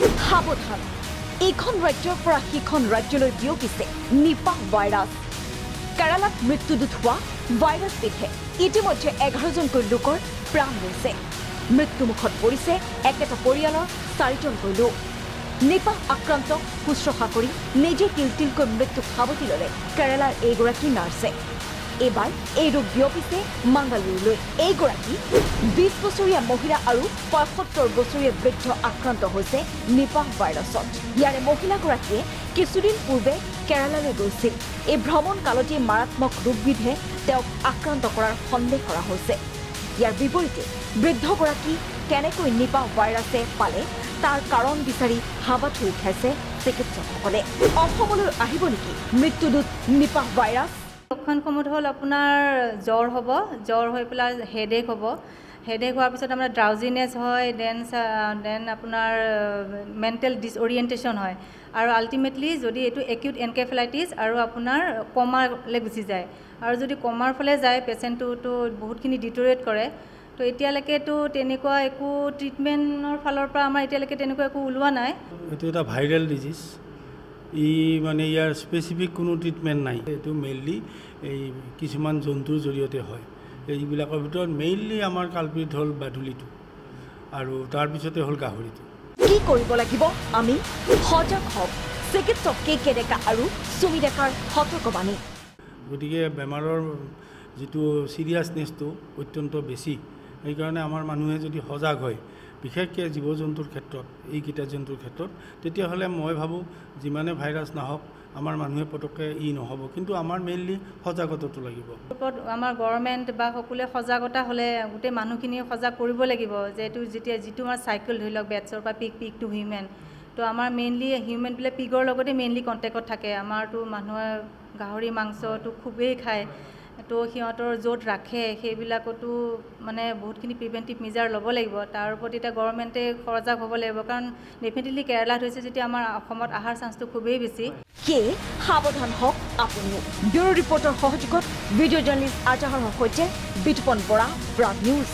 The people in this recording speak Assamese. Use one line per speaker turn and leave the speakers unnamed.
সাৱধান এইখন ৰাজ্যৰ পৰা সিখন ৰাজ্যলৈ বিয়পিছে নিপাহ ভাইৰাছ কেৰালাত মৃত্যুদূত হোৱা ভাইৰাছবিধে ইতিমধ্যে 11জনকৈ লোকৰ প্ৰাণ লৈছে মৃত্যুমুখত পৰিছে একেটা পৰিয়ালৰ 4জনকৈ লোক নিপাহ আক্ৰান্তক শুশ্ৰূষা কৰি নিজে তিলতিলকৈ মৃত্যুক সাৱটি ল'লে কেৰালাৰ এইগৰাকী নাৰ্ছে এবাৰ এই ৰোগ বিয়পিছে মাংগালুৰুলৈ এইগৰাকী 20 বছৰীয়া মহিলা আৰু 75 বছৰীয়া বৃদ্ধ আক্ৰান্ত হৈছে নিপাহ ভাইৰাছত ইয়াৰে মহিলাগৰাকীয়ে কিছুদিন পূৰ্বে কেৰালালৈ গৈছিল এই ভ্ৰমণ কালতে মাৰাত্মক ৰোগবিধে তেওঁক আক্ৰান্ত কৰাৰ সন্দেহ কৰা হৈছে ইয়াৰ বিপৰীতে বৃদ্ধগৰাকী কেনেকৈ নিপাহ ভাইৰাছে পালে তাৰ কাৰণ বিচাৰি হাবাথুৰি খাইছে চিকিৎসকসকলে অসমলৈ আহিব নেকি মৃত্যুদূত নিপাহ ভাইৰাছ
লক্ষণসমূহ হ'ল আপোনাৰ জ্বৰ হ'ব জ্বৰ হৈ পেলাই হেডেক হ'ব হেডেক হোৱাৰ পিছত আপোনাৰ ড্ৰাউজিনেছ হয় দেন আপোনাৰ মেণ্টেল ডিছঅৰিয়েণ্টেশ্যন হয় আৰু আল্টিমেটলি যদি এইটো একিউট এনকেফেলাইটিছ আৰু আপোনাৰ কমালৈ গুচি যায় আৰু যদি কমাৰ ফালে যায় পেচেণ্টটো বহুতখিনি ডিটৰিয়েট কৰে তো এতিয়ালৈকেতো তেনেকুৱা একো ট্ৰিটমেণ্টৰ ফালৰ পৰা আমাৰ এতিয়ালৈকে তেনেকুৱা একো ওলোৱা নাই
এইটো এটা ভাইৰেল ডিজিজ ই মানে ইয়াৰ স্পেচিফিক কোনো ট্ৰিটমেণ্ট নাই এইটো মেইনলি এই কিছুমান জন্তুৰ জৰিয়তে হয় এইবিলাকৰ ভিতৰত মেইনলি আমাৰ কালপিত হ'ল বাদুলিটো আৰু তাৰপিছতে হ'ল গাহৰিটো
কি কৰিব লাগিব আমি সজাগ হওক চিকিৎসক কে ডেকা আৰু সুমি ডেকাৰ সতৰ্কবাণী
গতিকে বেমাৰৰ যিটো চিৰিয়াছনেছটো অত্যন্ত বেছি সেইকাৰণে আমাৰ মানুহে যদি সজাগ হয় বিশেষকৈ জীৱ জন্তুৰ ক্ষেত্ৰত এইকেইটা জন্তুৰ ক্ষেত্ৰত তেতিয়াহ'লে মই ভাবোঁ যিমানে ভাইৰাছ নাহক আমাৰ মানুহে পটককৈ নহ'ব কিন্তু আমাৰ মেইনলি সজাগতাটো লাগিব
আমাৰ গভৰ্ণমেণ্ট বা সকলোৱে সজাগতা হ'লে গোটেই মানুহখিনি সজাগ কৰিব লাগিব যে এইটো যিটো আমাৰ চাইকেল ধৰি লওক বেটছৰ পৰা পিক টু হিউমেন তো আমাৰ মেইনলি হিউমেনবিলাক পিকৰ লগতে মেইনলি কণ্টেক্টত থাকে আমাৰতো মানুহে গাহৰি মাংসটো খুবেই খায় তো সিহঁতৰ য'ত ৰাখে সেইবিলাকতো মানে বহুতখিনি প্ৰিভেণ্টিভ মেজাৰ ল'ব লাগিব তাৰ ওপৰত এতিয়া গভৰ্ণমেণ্টে সজাগ হ'ব লাগিব কাৰণ ডেফিনেটলি কেৰালাত হৈছে যেতিয়া আমাৰ অসমত অহাৰ চান্সটো খুবেই বেছি
সেয়ে সাৱধান হওক আপুনিও ব্যুৰো ৰিপৰ্টৰ সহযোগত ভিডিঅ' জাৰ্নেলিষ্ট আজাহাৰৰ সৈতে বিতুপন বৰা ব্ৰাড নিউজ